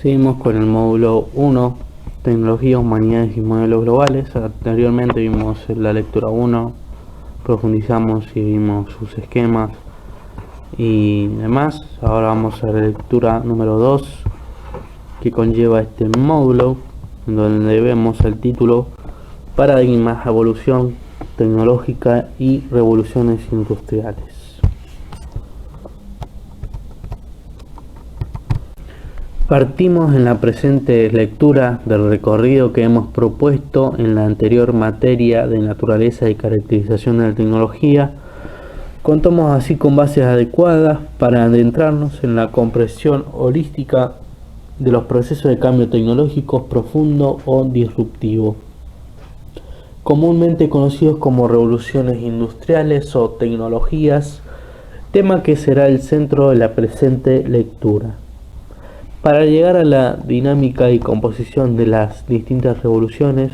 Seguimos con el módulo 1, Tecnología, Humanidades y Modelos Globales. Anteriormente vimos la lectura 1, profundizamos y vimos sus esquemas y demás. Ahora vamos a la lectura número 2, que conlleva este módulo, donde vemos el título Paradigmas, Evolución Tecnológica y Revoluciones Industriales. Partimos en la presente lectura del recorrido que hemos propuesto en la anterior materia de naturaleza y caracterización de la tecnología. Contamos así con bases adecuadas para adentrarnos en la comprensión holística de los procesos de cambio tecnológicos profundo o disruptivo, comúnmente conocidos como revoluciones industriales o tecnologías, tema que será el centro de la presente lectura. Para llegar a la dinámica y composición de las distintas revoluciones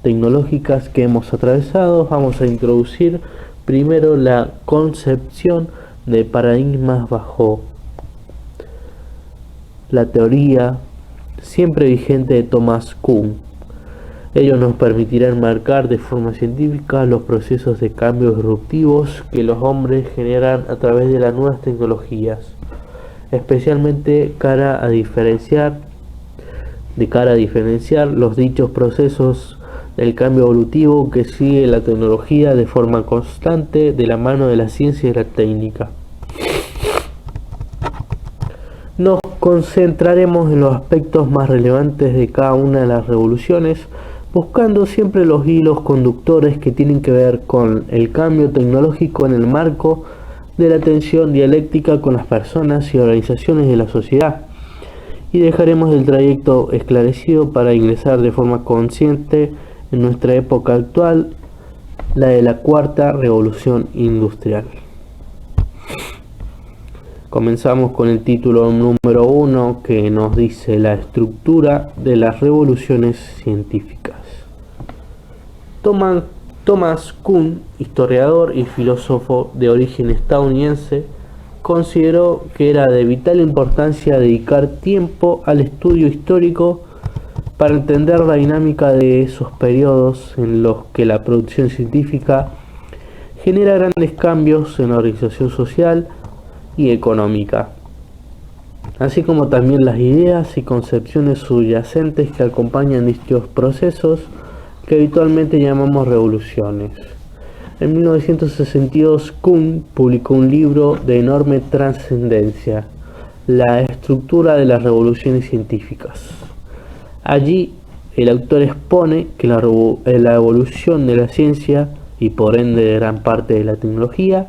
tecnológicas que hemos atravesado, vamos a introducir primero la concepción de paradigmas bajo la teoría siempre vigente de Thomas Kuhn. Ello nos permitirá enmarcar de forma científica los procesos de cambios disruptivos que los hombres generan a través de las nuevas tecnologías, especialmente de cara a diferenciar los dichos procesos del cambio evolutivo que sigue la tecnología de forma constante de la mano de la ciencia y la técnica. Nos concentraremos en los aspectos más relevantes de cada una de las revoluciones, buscando siempre los hilos conductores que tienen que ver con el cambio tecnológico en el marco de la tensión dialéctica con las personas y organizaciones de la sociedad, y dejaremos el trayecto esclarecido para ingresar de forma consciente en nuestra época actual, la de la cuarta revolución industrial. Comenzamos con el título número 1, que nos dice la estructura de las revoluciones científicas. Thomas Kuhn, historiador y filósofo de origen estadounidense, consideró que era de vital importancia dedicar tiempo al estudio histórico para entender la dinámica de esos periodos en los que la producción científica genera grandes cambios en la organización social y económica, así como también las ideas y concepciones subyacentes que acompañan dichos procesos, que habitualmente llamamos revoluciones. En 1962, Kuhn publicó un libro de enorme trascendencia, La estructura de las revoluciones científicas. Allí, el autor expone que la evolución de la ciencia, y por ende de gran parte de la tecnología,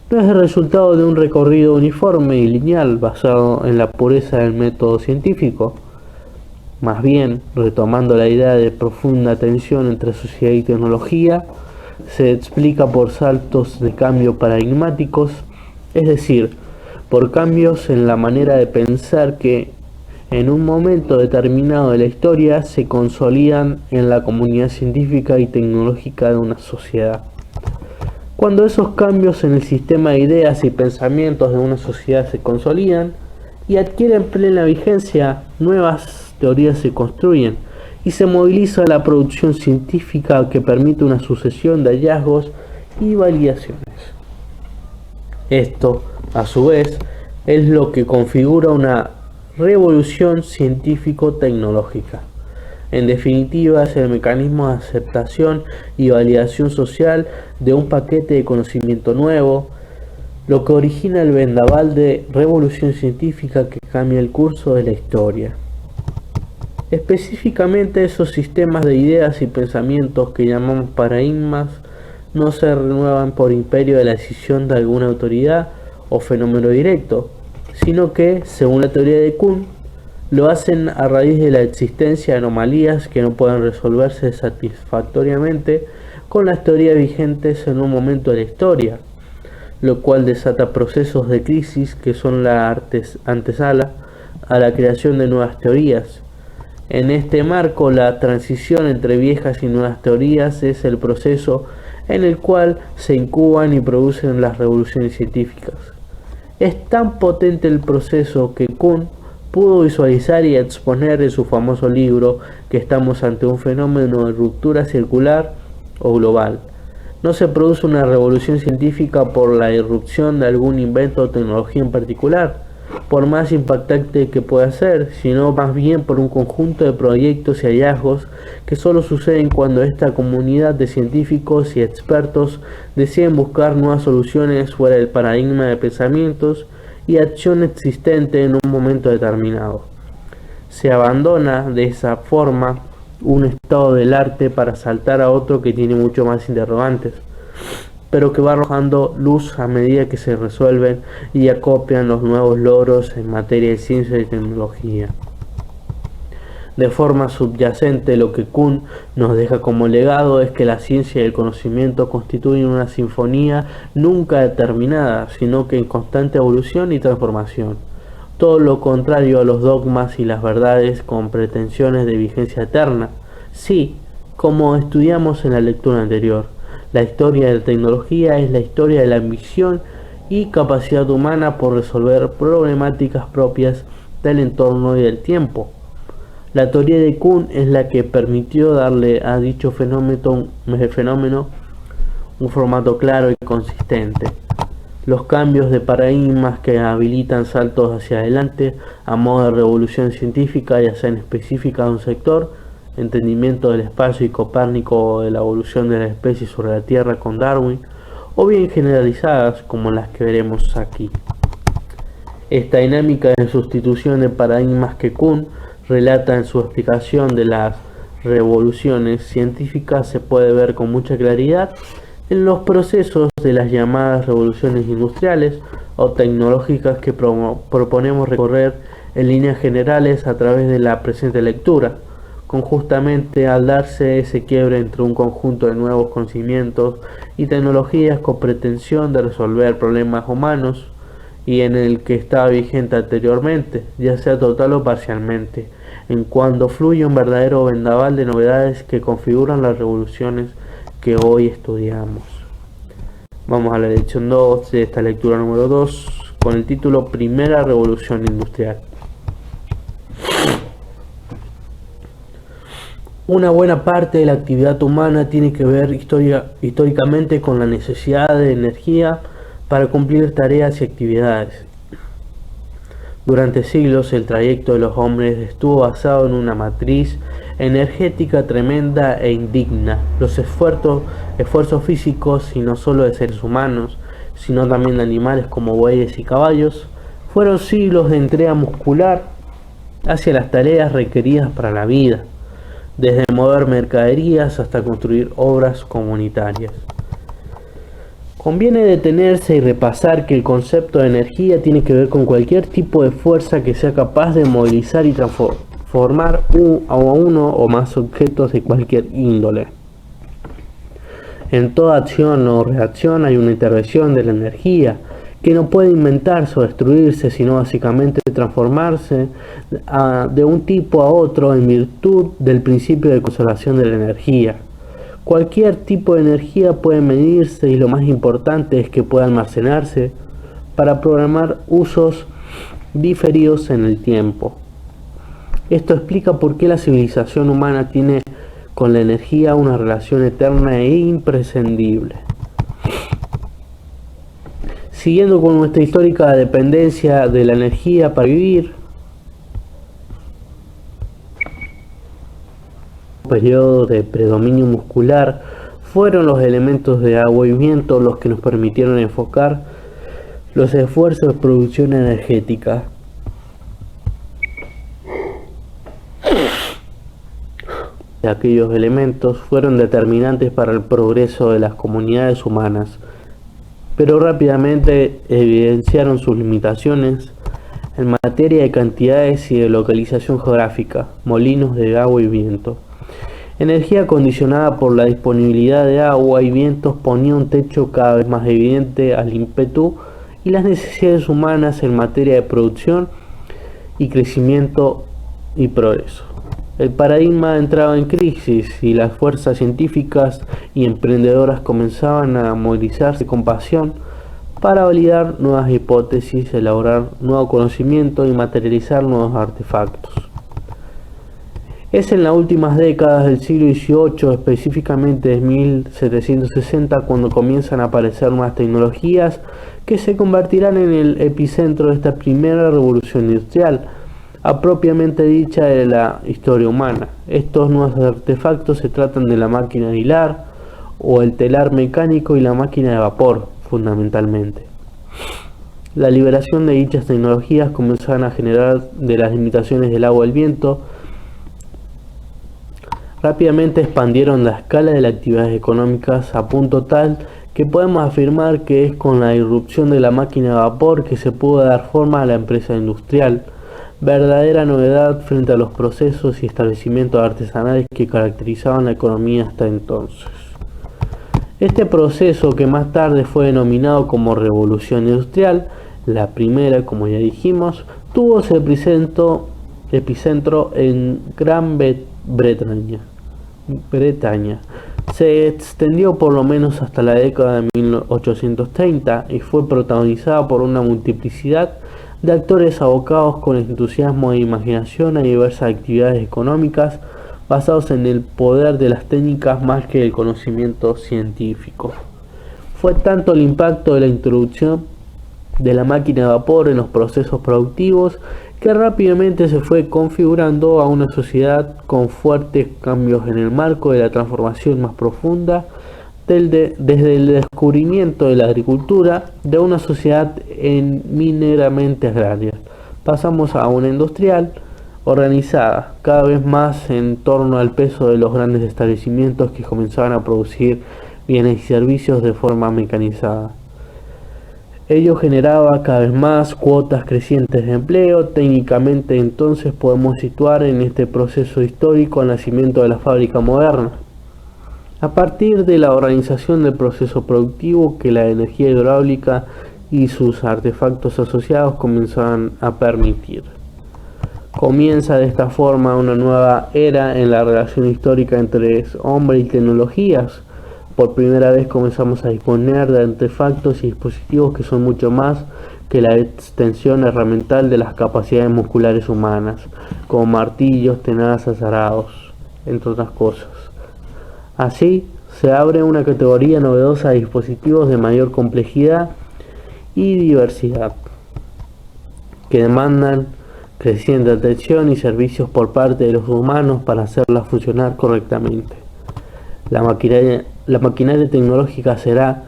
no es el resultado de un recorrido uniforme y lineal basado en la pureza del método científico. Más bien, retomando la idea de profunda tensión entre sociedad y tecnología, se explica por saltos de cambio paradigmáticos, es decir, por cambios en la manera de pensar que en un momento determinado de la historia se consolidan en la comunidad científica y tecnológica de una sociedad. Cuando esos cambios en el sistema de ideas y pensamientos de una sociedad se consolidan y adquieren plena vigencia, nuevas teorías se construyen y se moviliza la producción científica que permite una sucesión de hallazgos y validaciones. Esto, a su vez, es lo que configura una revolución científico-tecnológica. En definitiva, es el mecanismo de aceptación y validación social de un paquete de conocimiento nuevo, lo que origina el vendaval de revolución científica que cambia el curso de la historia. Específicamente, esos sistemas de ideas y pensamientos que llamamos paradigmas no se renuevan por imperio de la decisión de alguna autoridad o fenómeno directo, sino que, según la teoría de Kuhn, lo hacen a raíz de la existencia de anomalías que no pueden resolverse satisfactoriamente con las teorías vigentes en un momento de la historia, lo cual desata procesos de crisis que son la antesala a la creación de nuevas teorías. En este marco, la transición entre viejas y nuevas teorías es el proceso en el cual se incuban y producen las revoluciones científicas. Es tan potente el proceso que Kuhn pudo visualizar y exponer en su famoso libro que estamos ante un fenómeno de ruptura circular o global. No se produce una revolución científica por la irrupción de algún invento o tecnología en particular, por más impactante que pueda ser, sino más bien por un conjunto de proyectos y hallazgos que solo suceden cuando esta comunidad de científicos y expertos deciden buscar nuevas soluciones fuera del paradigma de pensamientos y acción existente en un momento determinado. Se abandona de esa forma un estado del arte para saltar a otro que tiene mucho más interrogantes, pero que va arrojando luz a medida que se resuelven y acopian los nuevos logros en materia de ciencia y tecnología. De forma subyacente, lo que Kuhn nos deja como legado es que la ciencia y el conocimiento constituyen una sinfonía nunca determinada, sino que en constante evolución y transformación. Todo lo contrario a los dogmas y las verdades con pretensiones de vigencia eterna. Sí, como estudiamos en la lectura anterior, la historia de la tecnología es la historia de la ambición y capacidad humana por resolver problemáticas propias del entorno y del tiempo. La teoría de Kuhn es la que permitió darle a dicho fenómeno un formato claro y consistente. Los cambios de paradigmas que habilitan saltos hacia adelante a modo de revolución científica, ya sean específicas de un sector, entendimiento del espacio y Copérnico de la evolución de la especie sobre la Tierra con Darwin, o bien generalizadas como las que veremos aquí. Esta dinámica de sustitución de paradigmas que Kuhn relata en su explicación de las revoluciones científicas se puede ver con mucha claridad en los procesos de las llamadas revoluciones industriales o tecnológicas que proponemos recorrer en líneas generales a través de la presente lectura, con justamente al darse ese quiebre entre un conjunto de nuevos conocimientos y tecnologías con pretensión de resolver problemas humanos y en el que estaba vigente anteriormente, ya sea total o parcialmente, en cuando fluye un verdadero vendaval de novedades que configuran las revoluciones que hoy estudiamos. Vamos a la lección 2 de esta lectura número 2 con el título Primera Revolución Industrial. Una buena parte de la actividad humana tiene que ver históricamente con la necesidad de energía para cumplir tareas y actividades. Durante siglos el trayecto de los hombres estuvo basado en una matriz energética tremenda e indigna. Los esfuerzos físicos, y no solo de seres humanos, sino también de animales como bueyes y caballos, fueron siglos de entrega muscular hacia las tareas requeridas para la vida, desde mover mercaderías hasta construir obras comunitarias. Conviene detenerse y repasar que el concepto de energía tiene que ver con cualquier tipo de fuerza que sea capaz de movilizar y transformar a uno o más objetos de cualquier índole. En toda acción o reacción hay una intervención de la energía que no puede inventarse o destruirse, sino básicamente transformarse de un tipo a otro en virtud del principio de conservación de la energía. Cualquier tipo de energía puede medirse y lo más importante es que pueda almacenarse para programar usos diferidos en el tiempo. Esto explica por qué la civilización humana tiene con la energía una relación eterna e imprescindible. Siguiendo con nuestra histórica dependencia de la energía para vivir, periodo de predominio muscular, fueron los elementos de agua y viento los que nos permitieron enfocar los esfuerzos de producción energética. Aquellos elementos fueron determinantes para el progreso de las comunidades humanas, pero rápidamente evidenciaron sus limitaciones en materia de cantidades y de localización geográfica, molinos de agua y viento. Energía condicionada por la disponibilidad de agua y vientos ponía un techo cada vez más evidente al ímpetu y las necesidades humanas en materia de producción y crecimiento y progreso. El paradigma entraba en crisis y las fuerzas científicas y emprendedoras comenzaban a movilizarse con pasión para validar nuevas hipótesis, elaborar nuevo conocimiento y materializar nuevos artefactos. Es en las últimas décadas del siglo XVIII, específicamente de 1760, cuando comienzan a aparecer nuevas tecnologías que se convertirán en el epicentro de esta primera revolución industrial, propiamente dicha de la historia humana. Estos nuevos artefactos se tratan de la máquina de hilar o el telar mecánico y la máquina de vapor, fundamentalmente. La liberación de dichas tecnologías comenzaron a generar de las limitaciones del agua y el viento. Rápidamente expandieron la escala de las actividades económicas a punto tal que podemos afirmar que es con la irrupción de la máquina de vapor que se pudo dar forma a la empresa industrial, verdadera novedad frente a los procesos y establecimientos artesanales que caracterizaban la economía hasta entonces. Este proceso, que más tarde fue denominado como Revolución Industrial, la primera, como ya dijimos, tuvo su epicentro en Gran Bretaña. Se extendió por lo menos hasta la década de 1830 y fue protagonizada por una multiplicidad de actores abocados con entusiasmo e imaginación a diversas actividades económicas basados en el poder de las técnicas más que el conocimiento científico. Fue tanto el impacto de la introducción de la máquina de vapor en los procesos productivos que rápidamente se fue configurando a una sociedad con fuertes cambios en el marco de la transformación más profunda desde el descubrimiento de la agricultura de una sociedad mineramente agraria. Pasamos a una industrial organizada, cada vez más en torno al peso de los grandes establecimientos que comenzaban a producir bienes y servicios de forma mecanizada. Ello generaba cada vez más cuotas crecientes de empleo. Técnicamente entonces podemos situar en este proceso histórico el nacimiento de la fábrica moderna. A partir de la organización del proceso productivo que la energía hidráulica y sus artefactos asociados comenzaban a permitir. Comienza de esta forma una nueva era en la relación histórica entre hombre y tecnologías. Por primera vez comenzamos a disponer de artefactos y dispositivos que son mucho más que la extensión herramental de las capacidades musculares humanas, como martillos, tenazas, arados, entre otras cosas. Así, se abre una categoría novedosa de dispositivos de mayor complejidad y diversidad, que demandan creciente atención y servicios por parte de los humanos para hacerlas funcionar correctamente. La maquinaria tecnológica será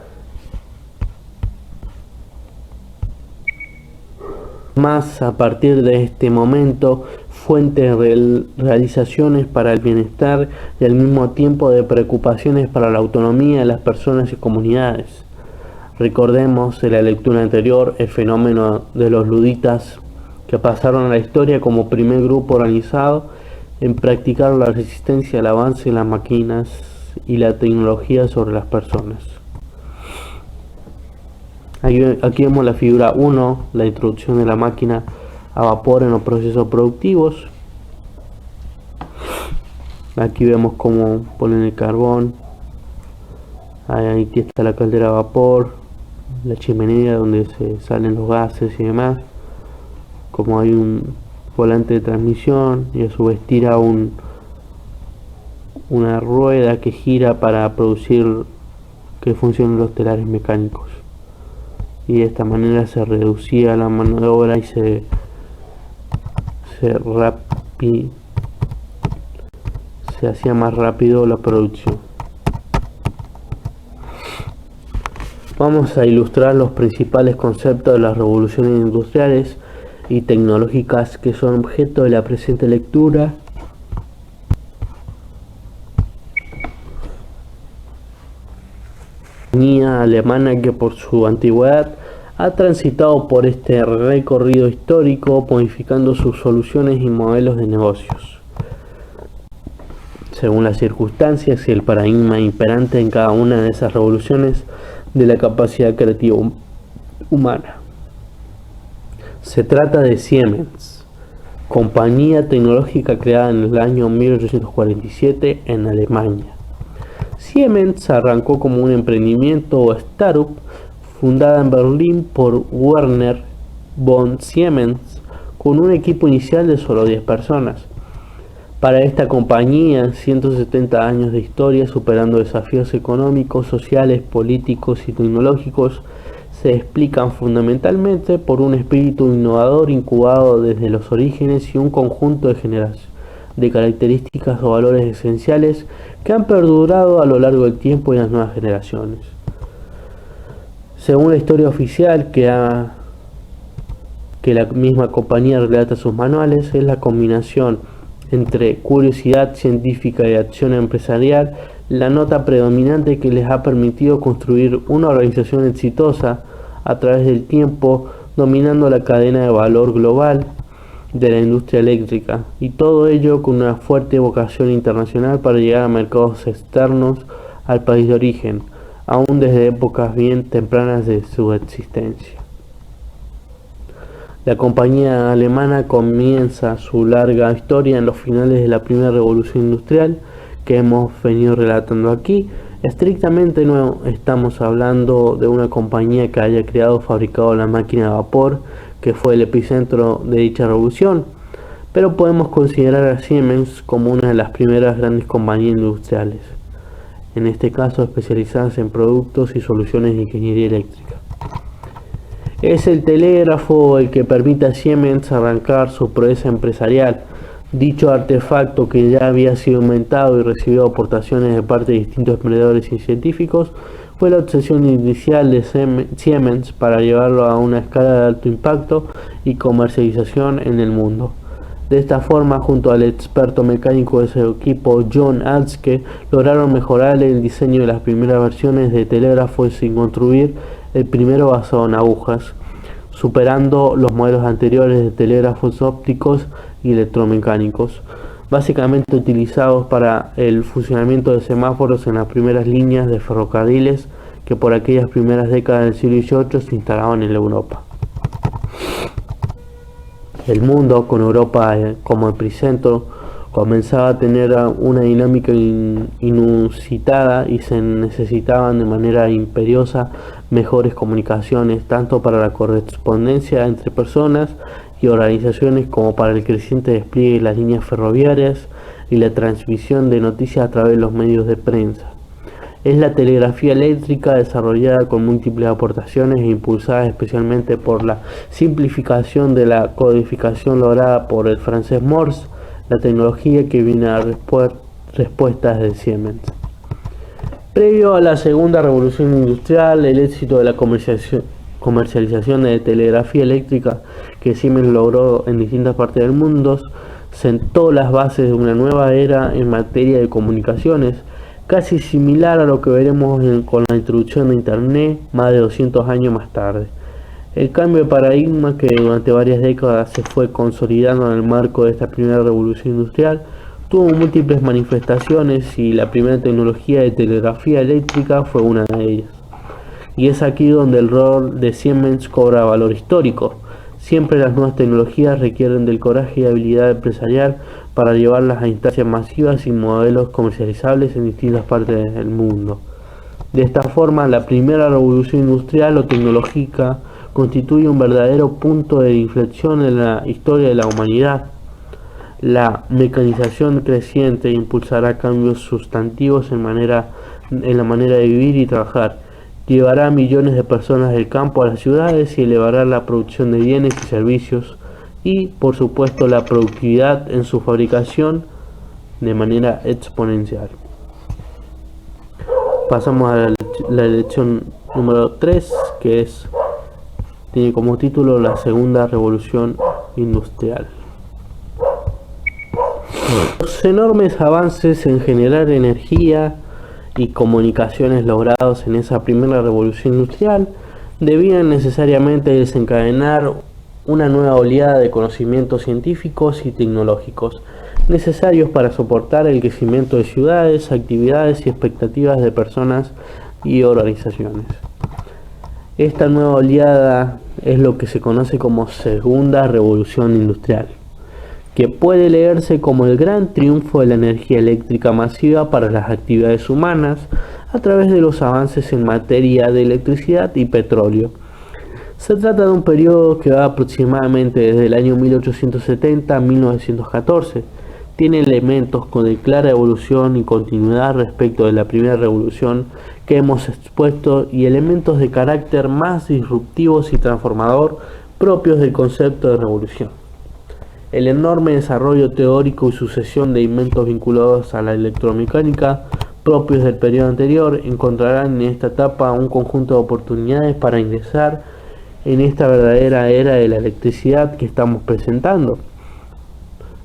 más a partir de este momento fuente de realizaciones para el bienestar y al mismo tiempo de preocupaciones para la autonomía de las personas y comunidades. Recordemos en la lectura anterior el fenómeno de los luditas, que pasaron a la historia como primer grupo organizado en practicar la resistencia al avance de las máquinas y la tecnología sobre las personas. Aquí vemos la figura 1, la introducción de la máquina a vapor en los procesos productivos. Aquí vemos cómo ponen el carbón. Ahí está la caldera a vapor, la chimenea donde se salen los gases y demás. Como hay un volante de transmisión y a su vez tira una rueda que gira para producir que funcionen los telares mecánicos, y de esta manera se reducía la mano de obra y se hacía más rápido la producción. Vamos a ilustrar los principales conceptos de las revoluciones industriales y tecnológicas que son objeto de la presente lectura. Alemana, que por su antigüedad ha transitado por este recorrido histórico modificando sus soluciones y modelos de negocios según las circunstancias y el paradigma imperante en cada una de esas revoluciones de la capacidad creativa humana. Se trata de Siemens, compañía tecnológica creada en el año 1847 en Alemania. Siemens arrancó como un emprendimiento o startup fundada en Berlín por Werner von Siemens, con un equipo inicial de solo 10 personas. Para esta compañía, 170 años de historia superando desafíos económicos, sociales, políticos y tecnológicos se explican fundamentalmente por un espíritu innovador incubado desde los orígenes y un conjunto de características o valores esenciales que han perdurado a lo largo del tiempo y las nuevas generaciones. Según la historia oficial que la misma compañía relata en sus manuales, es la combinación entre curiosidad científica y acción empresarial la nota predominante que les ha permitido construir una organización exitosa a través del tiempo, dominando la cadena de valor global de la industria eléctrica, y todo ello con una fuerte vocación internacional para llegar a mercados externos al país de origen, aún desde épocas bien tempranas de su existencia. La compañía alemana comienza su larga historia en los finales de la primera revolución industrial que hemos venido relatando aquí. Estrictamente no estamos hablando de una compañía que haya creado o fabricado la máquina de vapor, que fue el epicentro de dicha revolución, pero podemos considerar a Siemens como una de las primeras grandes compañías industriales, en este caso especializadas en productos y soluciones de ingeniería eléctrica. Es el telégrafo el que permite a Siemens arrancar su proeza empresarial. Dicho artefacto, que ya había sido inventado y recibido aportaciones de parte de distintos emprendedores y científicos, fue la obsesión inicial de Siemens para llevarlo a una escala de alto impacto y comercialización en el mundo. De esta forma, junto al experto mecánico de ese equipo, John Alske, lograron mejorar el diseño de las primeras versiones de telégrafos sin construir el primero basado en agujas, superando los modelos anteriores de telégrafos ópticos y electromecánicos, básicamente utilizados para el funcionamiento de semáforos en las primeras líneas de ferrocarriles que por aquellas primeras décadas del siglo XVIII se instalaban en Europa. El mundo, con Europa como epicentro, comenzaba a tener una dinámica inusitada y se necesitaban de manera imperiosa mejores comunicaciones, tanto para la correspondencia entre personas y organizaciones como para el creciente despliegue de las líneas ferroviarias y la transmisión de noticias a través de los medios de prensa. Es la telegrafía eléctrica, desarrollada con múltiples aportaciones e impulsada especialmente por la simplificación de la codificación lograda por el francés Morse, la tecnología que viene a respuestas de Siemens. Previo a la segunda revolución industrial, el éxito de la comercialización de telegrafía eléctrica que Siemens logró en distintas partes del mundo sentó las bases de una nueva era en materia de comunicaciones, casi similar a lo que veremos con la introducción de Internet más de 200 años más tarde. El cambio de paradigma, que durante varias décadas se fue consolidando en el marco de esta primera revolución industrial, tuvo múltiples manifestaciones y la primera tecnología de telegrafía eléctrica fue una de ellas. Y es aquí donde el rol de Siemens cobra valor histórico. Siempre las nuevas tecnologías requieren del coraje y habilidad empresarial para llevarlas a instancias masivas y modelos comercializables en distintas partes del mundo. De esta forma, la primera revolución industrial o tecnológica constituye un verdadero punto de inflexión en la historia de la humanidad. La mecanización creciente impulsará cambios sustantivos en la manera de vivir y trabajar. Llevará a millones de personas del campo a las ciudades y elevará la producción de bienes y servicios y, por supuesto, la productividad en su fabricación de manera exponencial. Pasamos a la lección número 3, que tiene como título la segunda revolución industrial. Los enormes avances en generar energía y comunicaciones logrados en esa primera revolución industrial debían necesariamente desencadenar una nueva oleada de conocimientos científicos y tecnológicos necesarios para soportar el crecimiento de ciudades, actividades y expectativas de personas y organizaciones. Esta nueva oleada es lo que se conoce como segunda revolución industrial, que puede leerse como el gran triunfo de la energía eléctrica masiva para las actividades humanas, a través de los avances en materia de electricidad y petróleo. Se trata de un periodo que va aproximadamente desde el año 1870 a 1914. Tiene elementos de clara evolución y continuidad respecto de la primera revolución que hemos expuesto y elementos de carácter más disruptivos y transformador propios del concepto de revolución. El enorme desarrollo teórico y sucesión de inventos vinculados a la electromecánica propios del periodo anterior encontrarán en esta etapa un conjunto de oportunidades para ingresar en esta verdadera era de la electricidad que estamos presentando.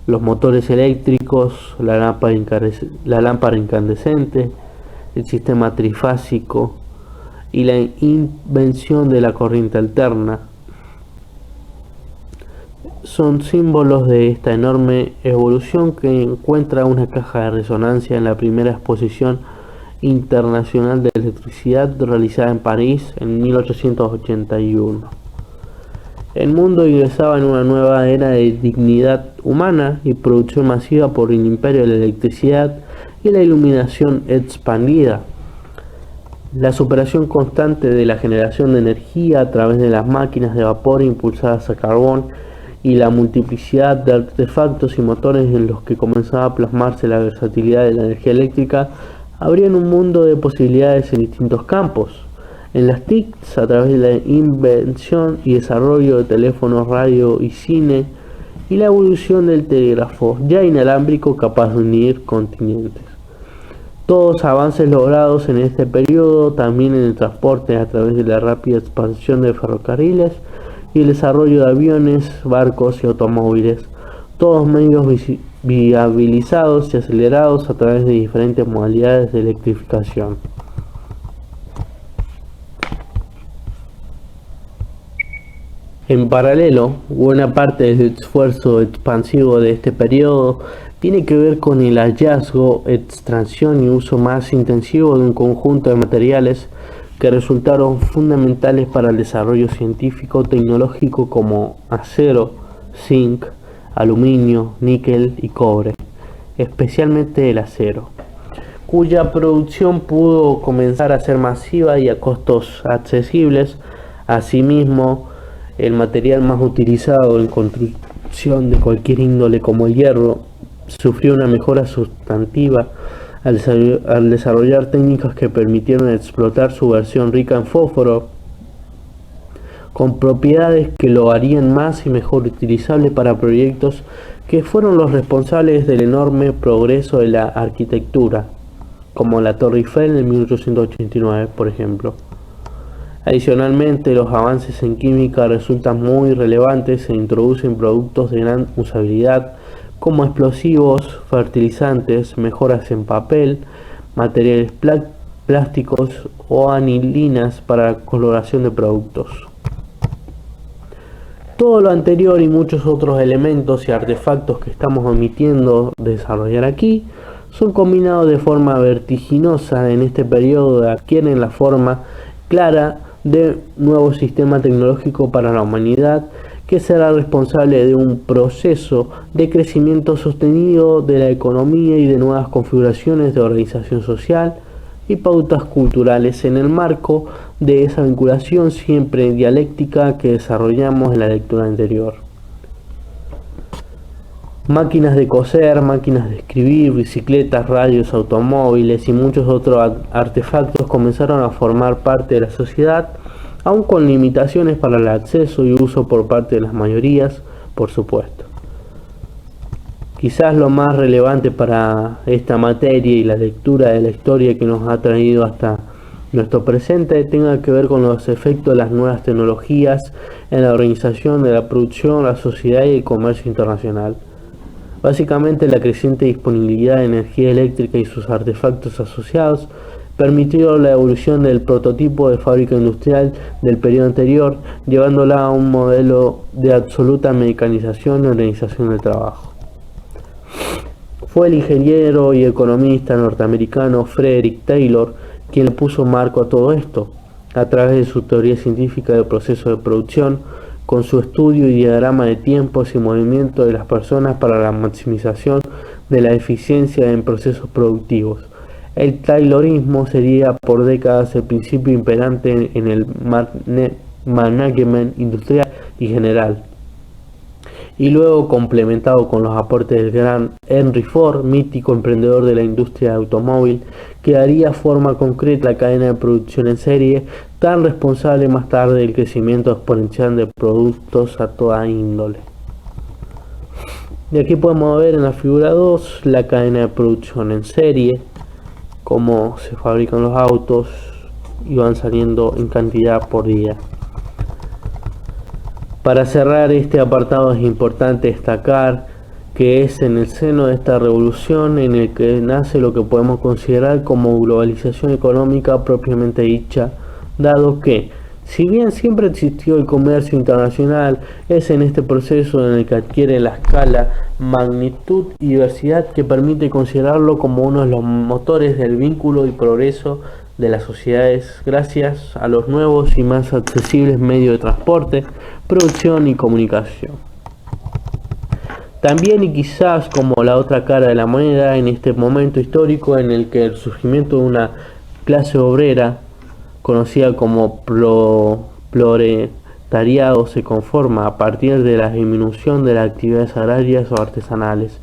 Los motores eléctricos, la lámpara incandescente, el sistema trifásico y la invención de la corriente alterna son símbolos de esta enorme evolución que encuentra una caja de resonancia en la primera exposición internacional de electricidad realizada en París en 1881. El mundo ingresaba en una nueva era de dignidad humana y producción masiva por el imperio de la electricidad y la iluminación expandida. La superación constante de la generación de energía a través de las máquinas de vapor impulsadas a carbón y la multiplicidad de artefactos y motores en los que comenzaba a plasmarse la versatilidad de la energía eléctrica abrían un mundo de posibilidades en distintos campos. En las TICs, a través de la invención y desarrollo de teléfonos, radio y cine, y la evolución del telégrafo ya inalámbrico capaz de unir continentes. Todos avances logrados en este periodo, también en el transporte a través de la rápida expansión de ferrocarriles y el desarrollo de aviones, barcos y automóviles, todos medios viabilizados y acelerados a través de diferentes modalidades de electrificación. En paralelo, buena parte del esfuerzo expansivo de este periodo tiene que ver con el hallazgo, extracción y uso más intensivo de un conjunto de materiales que resultaron fundamentales para el desarrollo científico tecnológico como acero, zinc, aluminio, níquel y cobre, especialmente el acero, cuya producción pudo comenzar a ser masiva y a costos accesibles. Asimismo, el material más utilizado en construcción de cualquier índole como el hierro sufrió una mejora sustantiva al desarrollar técnicas que permitieron explotar su versión rica en fósforo con propiedades que lo harían más y mejor utilizable para proyectos que fueron los responsables del enorme progreso de la arquitectura, como la Torre Eiffel en 1889, por ejemplo. Adicionalmente, los avances en química resultan muy relevantes e introducen productos de gran usabilidad como explosivos, fertilizantes, mejoras en papel, materiales plásticos o anilinas para la coloración de productos. Todo lo anterior y muchos otros elementos y artefactos que estamos omitiendo desarrollar aquí son combinados de forma vertiginosa en este periodo y adquieren la forma clara de nuevo sistema tecnológico para la humanidad que será responsable de un proceso de crecimiento sostenido de la economía y de nuevas configuraciones de organización social y pautas culturales en el marco de esa vinculación siempre dialéctica que desarrollamos en la lectura anterior. Máquinas de coser, máquinas de escribir, bicicletas, radios, automóviles y muchos otros artefactos comenzaron a formar parte de la sociedad, aun con limitaciones para el acceso y uso por parte de las mayorías, por supuesto. Quizás lo más relevante para esta materia y la lectura de la historia que nos ha traído hasta nuestro presente tenga que ver con los efectos de las nuevas tecnologías en la organización de la producción, la sociedad y el comercio internacional. Básicamente, la creciente disponibilidad de energía eléctrica y sus artefactos asociados permitió la evolución del prototipo de fábrica industrial del periodo anterior, llevándola a un modelo de absoluta mecanización y organización del trabajo. Fue el ingeniero y economista norteamericano Frederick Taylor quien le puso marco a todo esto, a través de su teoría científica del proceso de producción, con su estudio y diagrama de tiempos y movimiento de las personas para la maximización de la eficiencia en procesos productivos. El taylorismo sería por décadas el principio imperante en el management industrial y general, y luego complementado con los aportes del gran Henry Ford, mítico emprendedor de la industria automóvil, que daría forma concreta a la cadena de producción en serie, tan responsable más tarde del crecimiento exponencial de productos a toda índole. Y aquí podemos ver en la figura 2 la cadena de producción en serie, cómo se fabrican los autos y van saliendo en cantidad por día. Para cerrar este apartado es importante destacar que es en el seno de esta revolución en el que nace lo que podemos considerar como globalización económica propiamente dicha, dado que, si bien siempre existió el comercio internacional, es en este proceso en el que adquiere la escala, magnitud y diversidad que permite considerarlo como uno de los motores del vínculo y progreso de las sociedades gracias a los nuevos y más accesibles medios de transporte, producción y comunicación. También y quizás como la otra cara de la moneda en este momento histórico en el que el surgimiento de una clase obrera conocida como proletariado se conforma a partir de la disminución de las actividades agrarias o artesanales.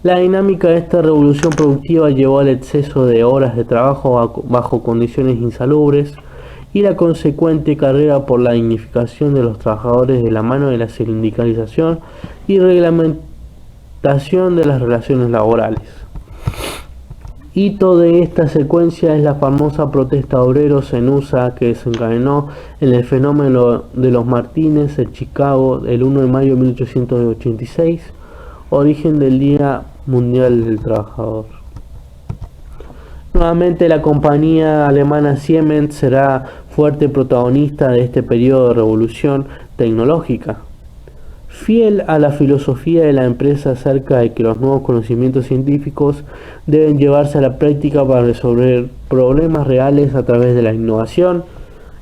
La dinámica de esta revolución productiva llevó al exceso de horas de trabajo bajo condiciones insalubres y la consecuente carrera por la dignificación de los trabajadores de la mano de la sindicalización y reglamentación de las relaciones laborales. Hito de esta secuencia es la famosa protesta de obreros en USA que desencadenó en el fenómeno de los Martínez en Chicago el 1 de mayo de 1886, origen del Día Mundial del Trabajador. Nuevamente la compañía alemana Siemens será fuerte protagonista de este periodo de revolución tecnológica. Fiel a la filosofía de la empresa acerca de que los nuevos conocimientos científicos deben llevarse a la práctica para resolver problemas reales a través de la innovación,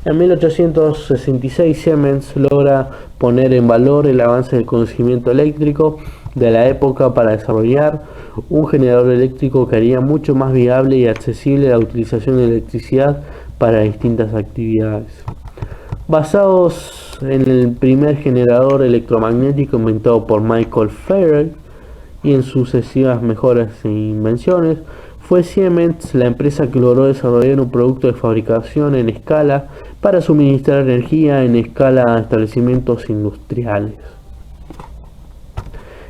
en 1866 Siemens logra poner en valor el avance del conocimiento eléctrico de la época para desarrollar un generador eléctrico que haría mucho más viable y accesible la utilización de electricidad para distintas actividades. Basados en el primer generador electromagnético inventado por Michael Faraday y en sucesivas mejoras e invenciones, fue Siemens la empresa que logró desarrollar un producto de fabricación en escala para suministrar energía en escala a establecimientos industriales.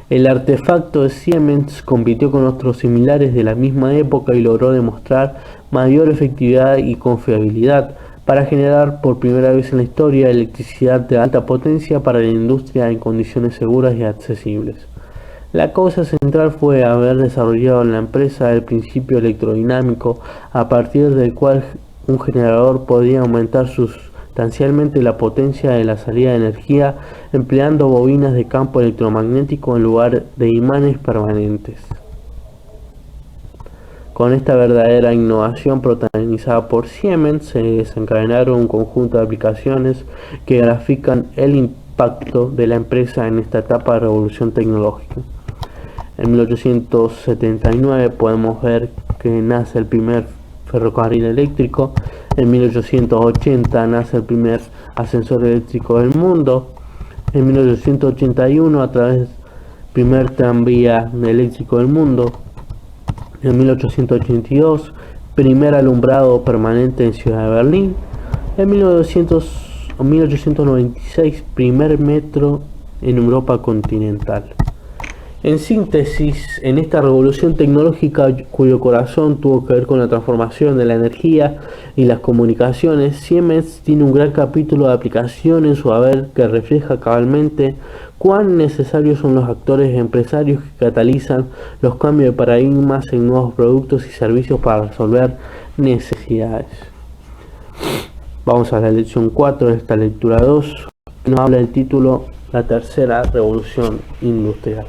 El artefacto de Siemens compitió con otros similares de la misma época y logró demostrar mayor efectividad y confiabilidad para generar por primera vez en la historia electricidad de alta potencia para la industria en condiciones seguras y accesibles. La causa central fue haber desarrollado en la empresa el principio electrodinámico a partir del cual un generador podía aumentar sustancialmente la potencia de la salida de energía empleando bobinas de campo electromagnético en lugar de imanes permanentes. Con esta verdadera innovación protagonizada por Siemens se desencadenaron un conjunto de aplicaciones que grafican el impacto de la empresa en esta etapa de revolución tecnológica. En 1879 podemos ver que nace el primer ferrocarril eléctrico, en 1880 nace el primer ascensor eléctrico del mundo, en 1881 a través del primer tranvía eléctrico del mundo, en 1882 primer alumbrado permanente en Ciudad de Berlín, en 1896 primer metro en Europa continental. En síntesis, en esta revolución tecnológica cuyo corazón tuvo que ver con la transformación de la energía y las comunicaciones, Siemens tiene un gran capítulo de aplicación en su haber que refleja cabalmente cuán necesarios son los actores empresarios que catalizan los cambios de paradigmas en nuevos productos y servicios para resolver necesidades. Vamos a la lección 4 de esta lectura 2, que nos habla del título La tercera revolución industrial.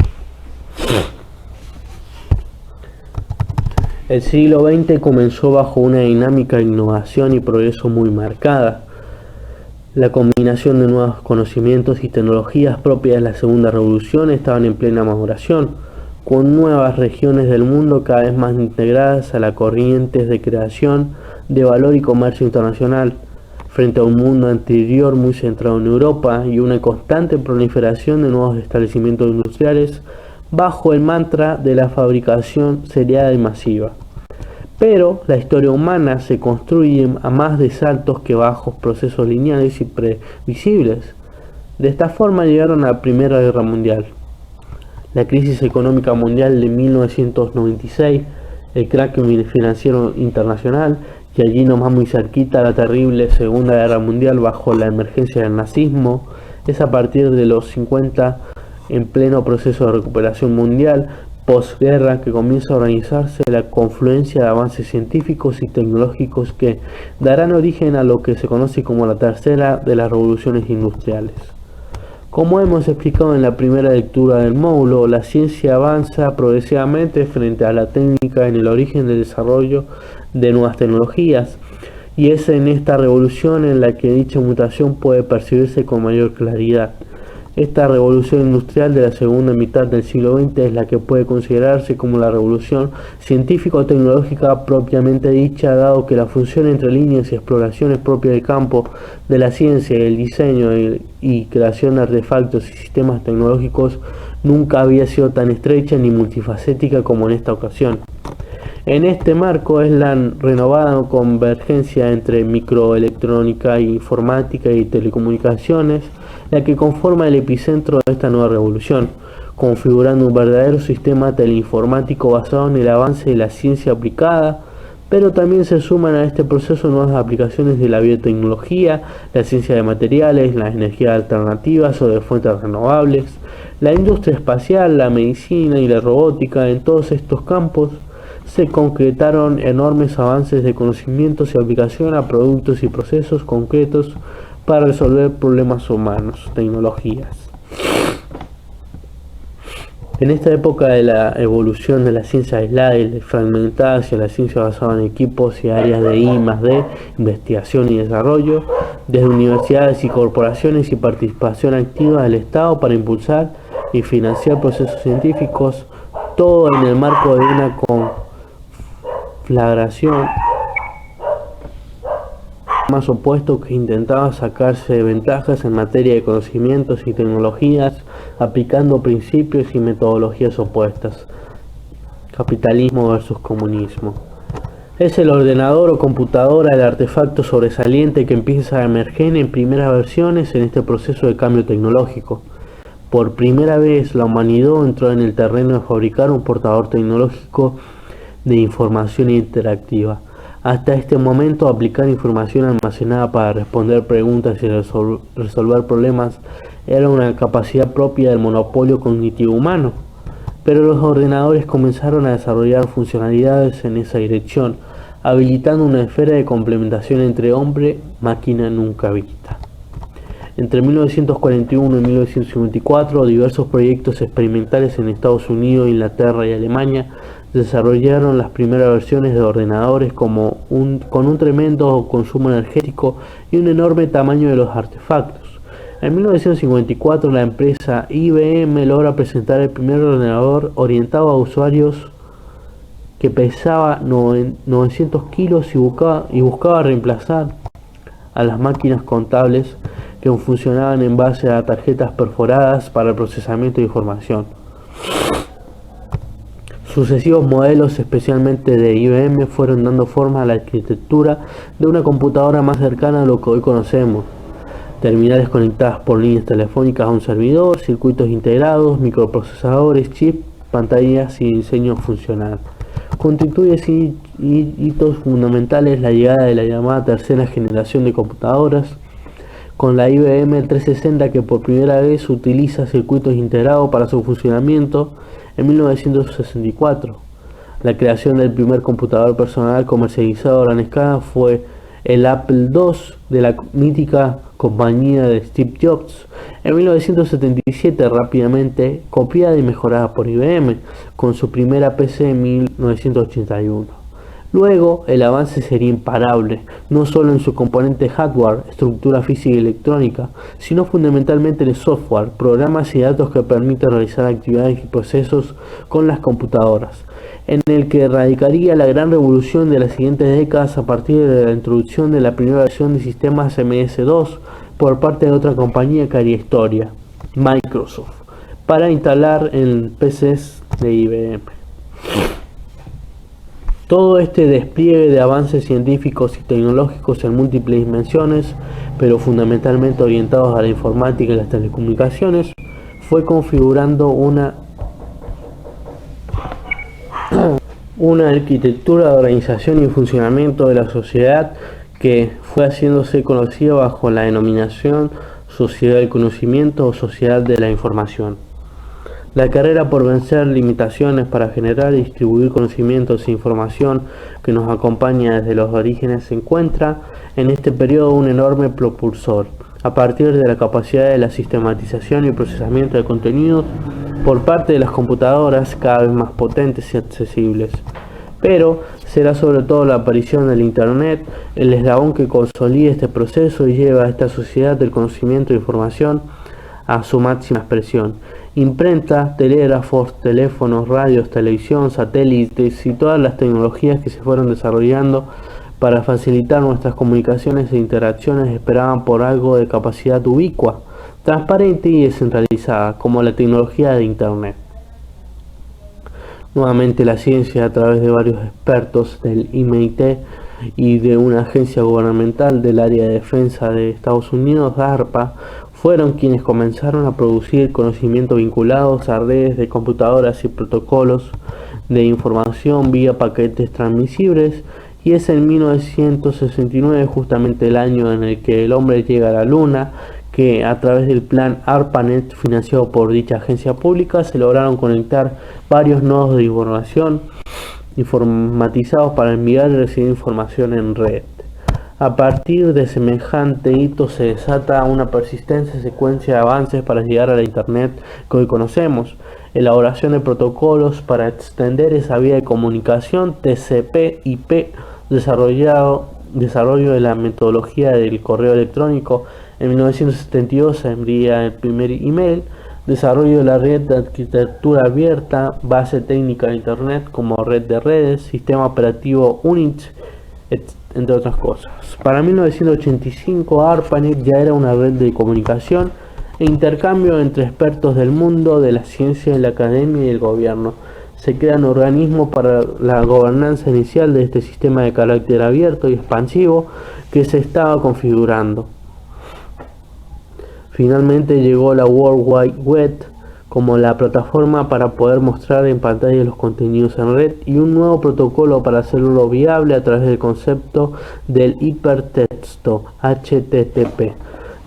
El siglo XX comenzó bajo una dinámica de innovación y progreso muy marcada. La combinación de nuevos conocimientos y tecnologías propias de la segunda revolución estaban en plena maduración, con nuevas regiones del mundo cada vez más integradas a las corrientes de creación de valor y comercio internacional, frente a un mundo anterior muy centrado en Europa y una constante proliferación de nuevos establecimientos industriales bajo el mantra de la fabricación seriada y masiva. Pero la historia humana se construye a más de saltos que bajos procesos lineales y previsibles. De esta forma llegaron a la Primera Guerra Mundial, la crisis económica mundial de 1996, el crack financiero internacional, y allí nomás muy cerquita la terrible Segunda Guerra Mundial bajo la emergencia del nazismo. Es a partir de los 50, en pleno proceso de recuperación mundial posguerra, que comienza a organizarse la confluencia de avances científicos y tecnológicos que darán origen a lo que se conoce como la tercera de las revoluciones industriales. Como hemos explicado en la primera lectura del módulo, la ciencia avanza progresivamente frente a la técnica en el origen del desarrollo de nuevas tecnologías, y es en esta revolución en la que dicha mutación puede percibirse con mayor claridad. Esta revolución industrial de la segunda mitad del siglo XX es la que puede considerarse como la revolución científico-tecnológica propiamente dicha, dado que la función entre líneas y exploraciones propias del campo de la ciencia y el diseño y creación de artefactos y sistemas tecnológicos nunca había sido tan estrecha ni multifacética como en esta ocasión. En este marco es la renovada convergencia entre microelectrónica, informática y telecomunicaciones la que conforma el epicentro de esta nueva revolución, configurando un verdadero sistema teleinformático basado en el avance de la ciencia aplicada, pero también se suman a este proceso nuevas aplicaciones de la biotecnología, la ciencia de materiales, las energías alternativas o de fuentes renovables, la industria espacial, la medicina y la robótica. En todos estos campos se concretaron enormes avances de conocimientos y aplicación a productos y procesos concretos para resolver problemas humanos, tecnologías. En esta época de la evolución de la ciencia aislada y fragmentada hacia la ciencia basada en equipos y áreas de I+D, investigación y desarrollo, desde universidades y corporaciones y participación activa del Estado para impulsar y financiar procesos científicos, todo en el marco de una conflagración más opuesto que intentaba sacarse ventajas en materia de conocimientos y tecnologías aplicando principios y metodologías opuestas. Capitalismo versus comunismo. Es el ordenador o computadora el artefacto sobresaliente que empieza a emerger en primeras versiones en este proceso de cambio tecnológico. Por primera vez la humanidad entró en el terreno de fabricar un portador tecnológico de información interactiva. Hasta este momento, aplicar información almacenada para responder preguntas y resolver problemas era una capacidad propia del monopolio cognitivo humano, pero los ordenadores comenzaron a desarrollar funcionalidades en esa dirección, habilitando una esfera de complementación entre hombre-máquina nunca vista. Entre 1941 y 1954, diversos proyectos experimentales en Estados Unidos, Inglaterra y Alemania desarrollaron las primeras versiones de ordenadores con un tremendo consumo energético y un enorme tamaño de los artefactos. En 1954 la empresa IBM logra presentar el primer ordenador orientado a usuarios que pesaba 900 kilos y buscaba reemplazar a las máquinas contables que funcionaban en base a tarjetas perforadas para el procesamiento de información. Sucesivos modelos, especialmente de IBM, fueron dando forma a la arquitectura de una computadora más cercana a lo que hoy conocemos. Terminales conectadas por líneas telefónicas a un servidor, circuitos integrados, microprocesadores, chips, pantallas y diseño funcional. Constituye hitos fundamentales la llegada de la llamada tercera generación de computadoras, con la IBM 360 que por primera vez utiliza circuitos integrados para su funcionamiento en 1964. La creación del primer computador personal comercializado a gran escala fue el Apple II de la mítica compañía de Steve Jobs. En 1977, rápidamente copiada y mejorada por IBM, con su primera PC en 1981. Luego, el avance sería imparable, no solo en su componente hardware, estructura física y electrónica, sino fundamentalmente en el software, programas y datos que permiten realizar actividades y procesos con las computadoras, en el que radicaría la gran revolución de las siguientes décadas a partir de la introducción de la primera versión de sistemas MS-2 por parte de otra compañía que haría historia, Microsoft, para instalar en PCs de IBM. Todo este despliegue de avances científicos y tecnológicos en múltiples dimensiones, pero fundamentalmente orientados a la informática y las telecomunicaciones, fue configurando una arquitectura de organización y funcionamiento de la sociedad que fue haciéndose conocida bajo la denominación sociedad del conocimiento o sociedad de la información. La carrera por vencer limitaciones para generar y distribuir conocimientos e información que nos acompaña desde los orígenes se encuentra en este periodo un enorme propulsor, a partir de la capacidad de la sistematización y procesamiento de contenidos por parte de las computadoras cada vez más potentes y accesibles. Pero será sobre todo la aparición del Internet el eslabón que consolide este proceso y lleva a esta sociedad del conocimiento e información a su máxima expresión. Imprenta, telégrafos, teléfonos, radios, televisión, satélites y todas las tecnologías que se fueron desarrollando para facilitar nuestras comunicaciones e interacciones esperaban por algo de capacidad ubicua, transparente y descentralizada, como la tecnología de Internet. Nuevamente la ciencia, a través de varios expertos del MIT y de una agencia gubernamental del área de defensa de Estados Unidos, DARPA, fueron quienes comenzaron a producir conocimiento vinculados a redes de computadoras y protocolos de información vía paquetes transmisibles, y es en 1969 justamente el año en el que el hombre llega a la Luna, que a través del plan ARPANET financiado por dicha agencia pública se lograron conectar varios nodos de información informatizados para enviar y recibir información en red. A partir de semejante hito se desata una persistente secuencia de avances para llegar a la Internet que hoy conocemos, elaboración de protocolos para extender esa vía de comunicación, TCP/IP, desarrollo de la metodología del correo electrónico. En 1972 se envía el primer email, desarrollo de la red de arquitectura abierta, base técnica de Internet como red de redes, sistema operativo Unix, entre otras cosas. Para 1985 ARPANET ya era una red de comunicación e intercambio entre expertos del mundo de la ciencia, la academia y el gobierno. Se crean organismos para la gobernanza inicial de este sistema de carácter abierto y expansivo que se estaba configurando. Finalmente llegó la World Wide Web como la plataforma para poder mostrar en pantalla los contenidos en red y un nuevo protocolo para hacerlo viable a través del concepto del hipertexto HTTP.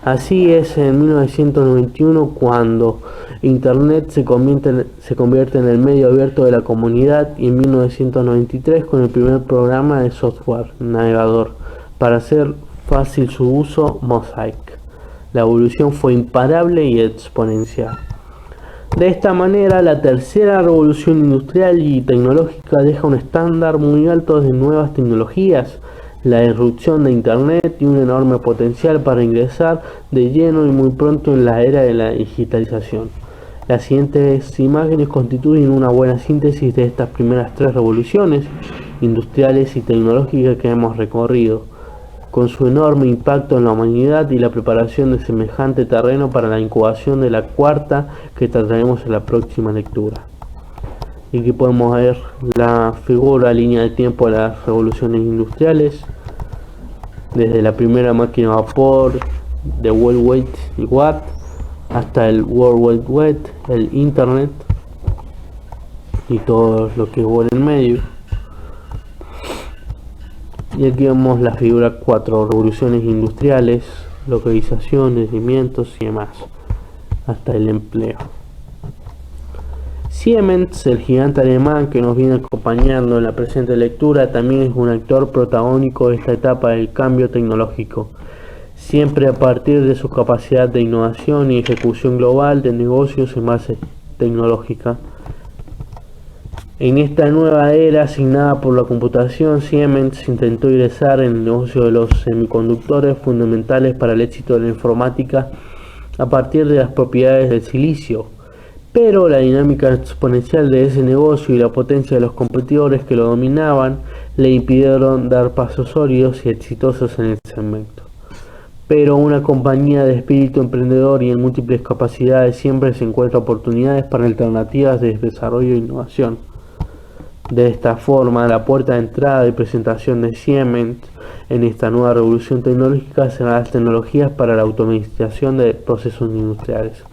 Así es en 1991 cuando Internet se convierte en el medio abierto de la comunidad, y en 1993 con el primer programa de software navegador para hacer fácil su uso, Mosaic. La evolución fue imparable y exponencial. De esta manera, la tercera revolución industrial y tecnológica deja un estándar muy alto de nuevas tecnologías, la irrupción de Internet y un enorme potencial para ingresar de lleno y muy pronto en la era de la digitalización. Las siguientes imágenes constituyen una buena síntesis de estas primeras tres revoluciones industriales y tecnológicas que hemos recorrido, con su enorme impacto en la humanidad y la preparación de semejante terreno para la incubación de la cuarta que trataremos en la próxima lectura. Y aquí podemos ver la figura, línea de tiempo de las revoluciones industriales, desde la primera máquina a vapor de World Wide Web hasta el World Wide Web, el Internet y todo lo que hubo en el medio. Y aquí vemos la figura 4 revoluciones industriales, localización, nacimientos y demás, hasta el empleo. Siemens, el gigante alemán que nos viene acompañando en la presente lectura, también es un actor protagónico de esta etapa del cambio tecnológico, siempre a partir de su capacidad de innovación y ejecución global de negocios en base tecnológica. En esta nueva era asignada por la computación, Siemens intentó ingresar en el negocio de los semiconductores fundamentales para el éxito de la informática a partir de las propiedades del silicio, pero la dinámica exponencial de ese negocio y la potencia de los competidores que lo dominaban le impidieron dar pasos sólidos y exitosos en el segmento. Pero una compañía de espíritu emprendedor y en múltiples capacidades siempre se encuentra oportunidades para alternativas de desarrollo e innovación. De esta forma, la puerta de entrada y presentación de Siemens en esta nueva revolución tecnológica serán las tecnologías para la automatización de procesos industriales.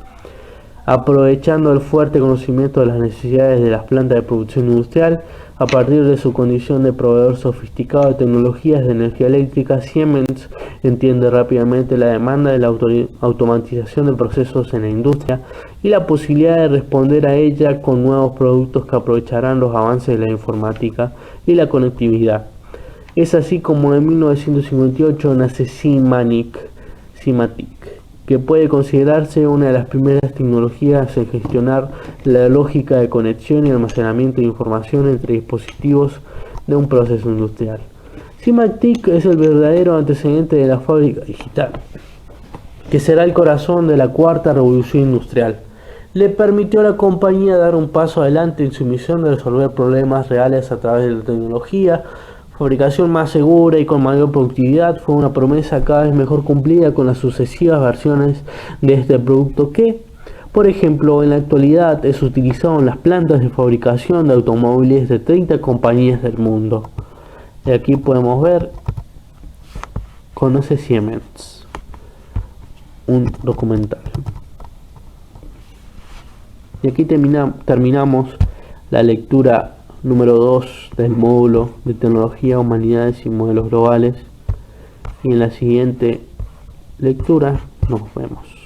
Aprovechando el fuerte conocimiento de las necesidades de las plantas de producción industrial, a partir de su condición de proveedor sofisticado de tecnologías de energía eléctrica, Siemens entiende rápidamente la demanda de la automatización de procesos en la industria y la posibilidad de responder a ella con nuevos productos que aprovecharán los avances de la informática y la conectividad. Es así como en 1958 nace Simatic, que puede considerarse una de las primeras tecnologías en gestionar la lógica de conexión y almacenamiento de información entre dispositivos de un proceso industrial. Simatic es el verdadero antecedente de la fábrica digital, que será el corazón de la cuarta revolución industrial. Le permitió a la compañía dar un paso adelante en su misión de resolver problemas reales a través de la tecnología. Fabricación más segura y con mayor productividad fue una promesa cada vez mejor cumplida con las sucesivas versiones de este producto que, por ejemplo, en la actualidad es utilizado en las plantas de fabricación de automóviles de 30 compañías del mundo. Y aquí podemos ver Conoce Siemens, un documental. Y aquí terminamos la lectura número 2 del módulo de tecnología, humanidades y modelos globales, y en la siguiente lectura nos vemos.